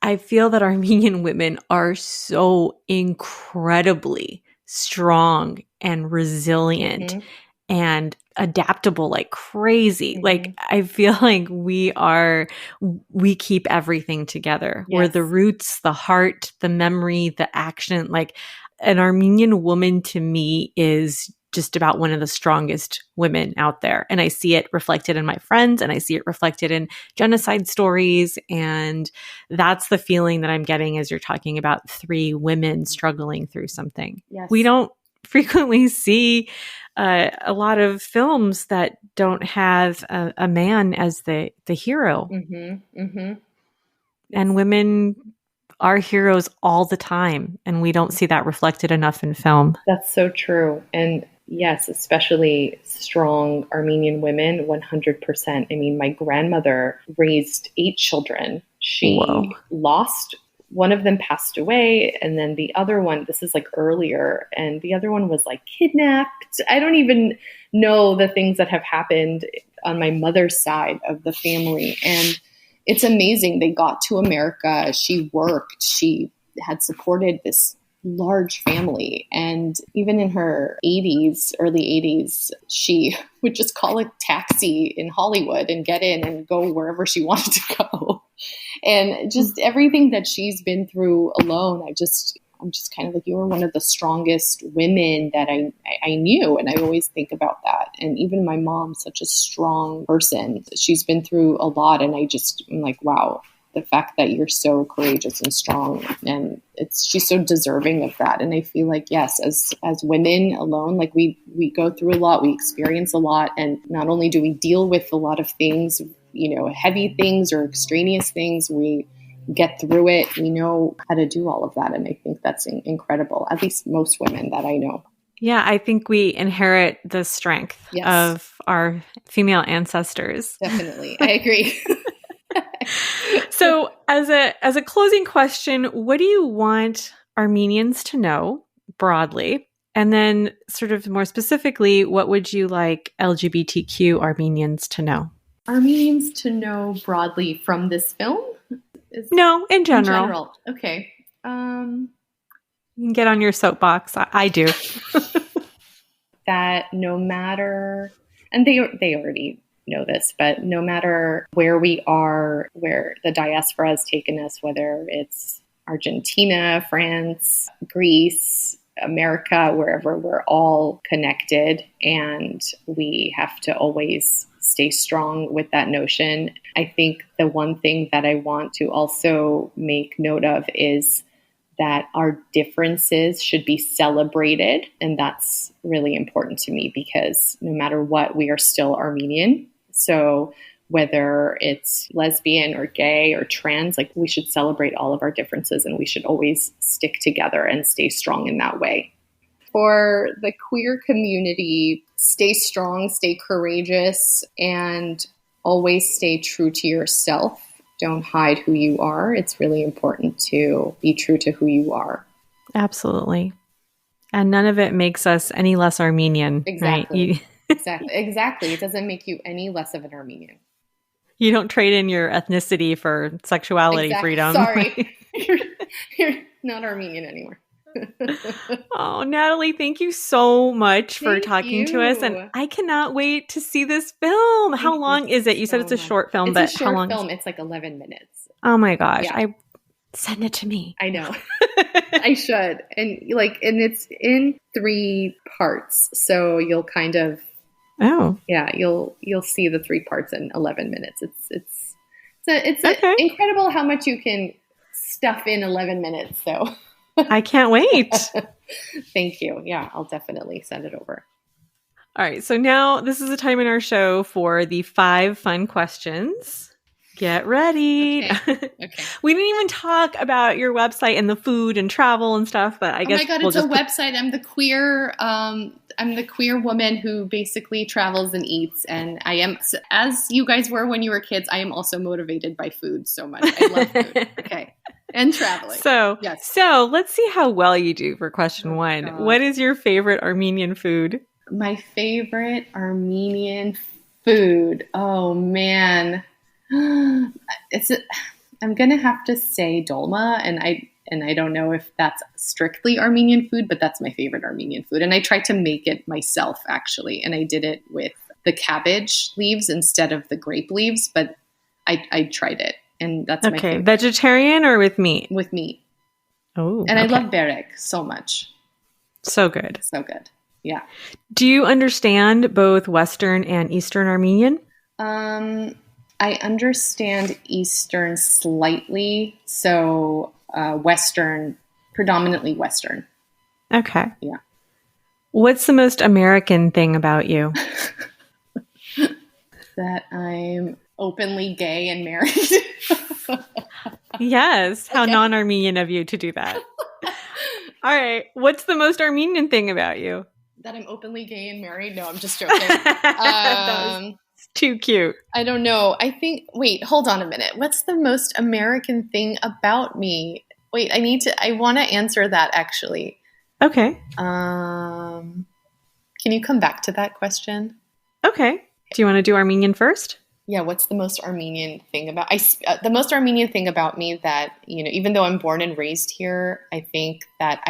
I feel that Armenian women are so incredibly strong and resilient and adaptable like crazy. Mm-hmm. Like I feel like we keep everything together. Yes. We're the roots, the heart, the memory, the action. Like an Armenian woman to me is just about one of the strongest women out there. And I see it reflected in my friends and I see it reflected in genocide stories. And that's the feeling that I'm getting as you're talking about 3 women struggling through something. Yes. We don't frequently see a lot of films that don't have a man as the hero. Mm-hmm. Mm-hmm. And women are heroes all the time, and we don't see that reflected enough in film. That's so true. And yes, especially strong Armenian women, 100%. I mean, my grandmother raised 8 children. She lost, one of them passed away, and then the other one, this is like earlier, and the other one was like kidnapped. I don't even know the things that have happened on my mother's side of the family. And it's amazing. They got to America. She worked. She had supported this large family. And even in her 80s, early 80s, she would just call a taxi in Hollywood and get in and go wherever she wanted to go. And just everything that she's been through alone, I'm just kind of like, you were one of the strongest women that I knew. And I always think about that. And even my mom's such a strong person. She's been through a lot. And I'm like, wow, the fact that you're so courageous and strong, and she's so deserving of that. And I feel like, yes, as women alone, like we go through a lot, we experience a lot. And not only do we deal with a lot of things, heavy things or extraneous things, we get through it. We know how to do all of that. And I think that's incredible, at least most women that I know. Yeah, I think we inherit the strength of our female ancestors. Definitely. I agree. So as a closing question, what do you want Armenians to know broadly? And then sort of more specifically, what would you like LGBTQ Armenians to know? Armenians to know broadly from this film? No, in general. In general. Okay. You can get on your soapbox. I do. That no matter, and they already know this, but no matter where we are, where the diaspora has taken us, whether it's Argentina, France, Greece, America, wherever, we're all connected, and we have to always stay strong with that notion. I think the one thing that I want to also make note of is that our differences should be celebrated. And that's really important to me, because no matter what, we are still Armenian. So whether it's lesbian or gay or trans, like, we should celebrate all of our differences, and we should always stick together and stay strong in that way. For the queer community, stay strong, stay courageous, and always stay true to yourself. Don't hide who you are. It's really important to be true to who you are. Absolutely. And none of it makes us any less Armenian. Exactly. Right? Exactly. It doesn't make you any less of an Armenian. You don't trade in your ethnicity for sexuality freedom. Sorry. You're not Armenian anymore. Oh, Natalie, thank you so much for Thank talking you. to us. And I cannot wait to see this film. How long is it? You said it's a short film, but how long? It's a short film. It's like 11 minutes. Oh my gosh. Yeah. Send it to me. I know. I should. And it's in 3 parts. So you'll kind of, you'll see the 3 parts in 11 minutes. It's okay. Incredible how much you can stuff in 11 minutes. So I can't wait. Thank you. Yeah, I'll definitely send it over. All right. So now this is a time in our show for the 5 fun questions. Get ready. Okay. We didn't even talk about your website and the food and travel and stuff, but I guess oh my God, it's a website. I'm the queer woman who basically travels and eats, and I am, as you guys were when you were kids, I am also motivated by food so much. I love food. Okay. And traveling. Yes. So let's see how well you do for question 1. God. What is your favorite Armenian food? My favorite Armenian food. Oh man. I'm going to have to say dolma, and I don't know if that's strictly Armenian food, but that's my favorite Armenian food. And I tried to make it myself, actually. And I did it with the cabbage leaves instead of the grape leaves, but I tried it. And that's my favorite. Vegetarian or with meat? With meat. Oh, and I love berek so much. So good. So good. Yeah. Do you understand both Western and Eastern Armenian? I understand Eastern slightly. So Western, predominantly Western. Okay. Yeah. What's the most American thing about you? That I'm openly gay and married. Yes. How non-Armenian of you to do that. All right. What's the most Armenian thing about you? That I'm openly gay and married? No, I'm just joking. Too cute. I don't know. Wait, hold on a minute. What's the most American thing about me? Wait, I want to answer that actually. Okay. Can you come back to that question? Okay. Do you want to do Armenian first? Yeah, what's the most Armenian thing about the most Armenian thing about me that, even though I'm born and raised here, I think that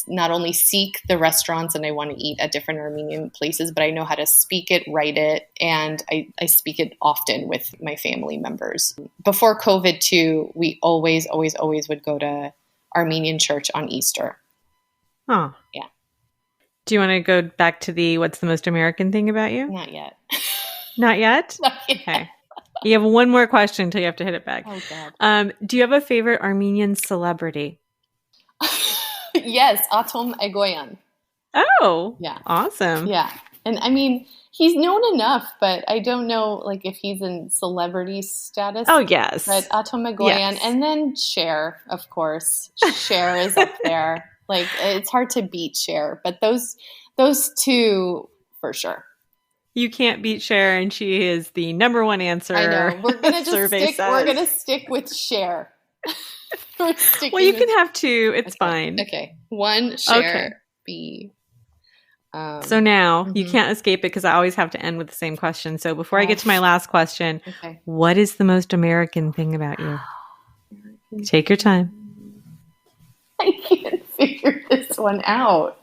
not only seek the restaurants and I want to eat at different Armenian places, but I know how to speak it, write it, and I speak it often with my family members. Before COVID too, we always would go to Armenian church on Easter. Oh. Yeah. Do you want to go back to what's the most American thing about you? Not yet. Not yet? Not yet. Okay. You have one more question until you have to hit it back. Oh, God. Do you have a favorite Armenian celebrity? Yes, Atom Egoyan. Oh. Yeah. Awesome. Yeah. And I mean, he's known enough, but I don't know if he's in celebrity status. Oh, yes. But Atom Egoyan. Yes. And then Cher, of course. Cher is up there. It's hard to beat Cher, but those two for sure. You can't beat Cher, and she is the number one answer. I know. We're gonna stick with Cher. Well, you can have two. It's fine. Okay. One Cher. B. So now you can't escape it because I always have to end with the same question. So before I get to my last question, what is the most American thing about you? Take your time. I can't figure this one out.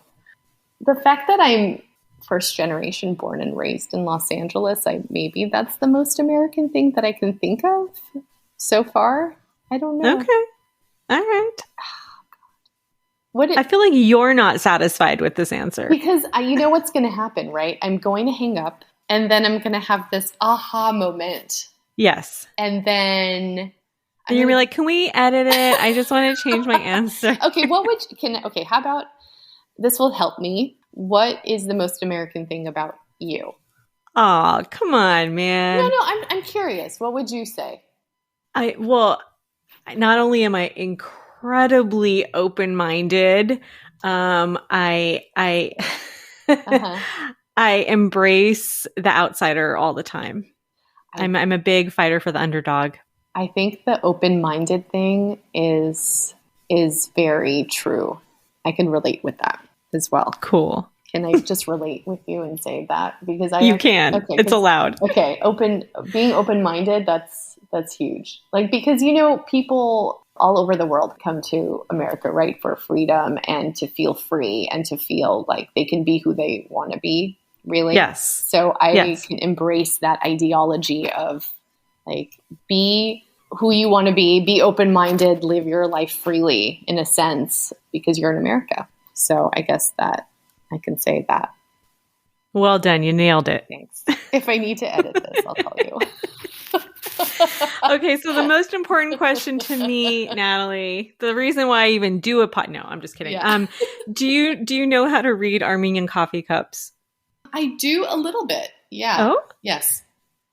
The fact that I'm first generation born and raised in Los Angeles, maybe that's the most American thing that I can think of so far. I don't know. Okay. All right. Oh, I feel like you're not satisfied with this answer. Because you know what's going to happen, right? I'm going to hang up and then I'm going to have this aha moment. Yes. And then... And you're like, can we edit it? I just want to change my answer. Okay, how about, this will help me. What is the most American thing about you? Oh, come on, man. No, I'm curious. What would you say? Not only am I incredibly open-minded, I I embrace the outsider all the time. I'm a big fighter for the underdog. I think the open-minded thing is very true. I can relate with that as well. Cool. Can I just relate with you and say that? Because you can. Okay, it's allowed. Okay, being open-minded, that's huge. Because people all over the world come to America, right, for freedom and to feel free and to feel like they can be who they want to be. Really. Yes. So I can embrace that ideology of be who you want to be open-minded, live your life freely in a sense, because you're in America. So I guess that I can say that. Well done. You nailed it. Thanks. If I need to edit this, I'll tell you. Okay. So the most important question to me, Natalie, the reason why I even do no, I'm just kidding. Yeah. Do you know how to read Armenian coffee cups? I do a little bit. Yeah. Oh? Yes.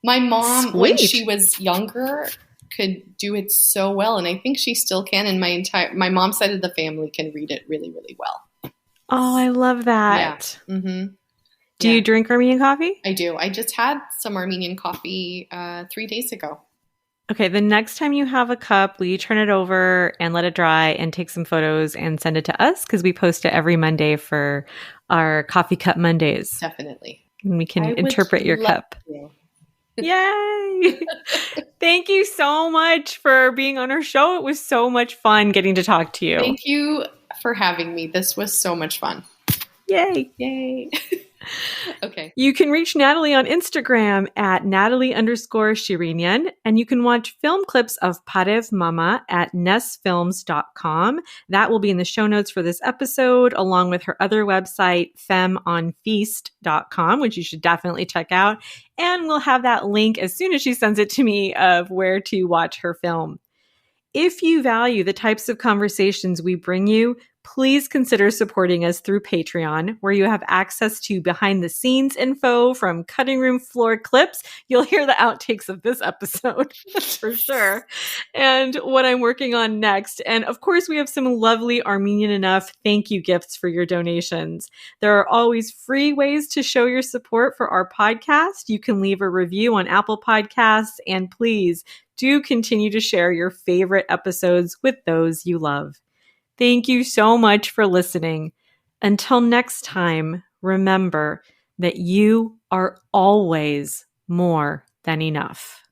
My mom, when she was younger, could do it so well, and I think she still can. And my mom's side of the family can read it really, really well. Oh, I love that. Yeah. Mm-hmm. Do you drink Armenian coffee? I do. I just had some Armenian coffee 3 days ago. Okay, the next time you have a cup, will you turn it over and let it dry and take some photos and send it to us? Because we post it every Monday for our Coffee Cup Mondays. Definitely. And we can interpret your cup. Yay! Thank you so much for being on our show. It was so much fun getting to talk to you. Thank you for having me. This was so much fun. Yay. Yay. Okay. You can reach Natalie on Instagram at Natalie_Shirinian, and you can watch film clips of Parev Mama at nesfilms.com. That will be in the show notes for this episode, along with her other website, FemmeOnFeast.com, which you should definitely check out. And we'll have that link as soon as she sends it to me of where to watch her film. If you value the types of conversations we bring you, please consider supporting us through Patreon, where you have access to behind-the-scenes info from cutting room floor clips. You'll hear the outtakes of this episode, for sure, and what I'm working on next. And of course, we have some lovely Armenian enough thank you gifts for your donations. There are always free ways to show your support for our podcast. You can leave a review on Apple Podcasts, and please do continue to share your favorite episodes with those you love. Thank you so much for listening. Until next time, remember that you are always more than enough.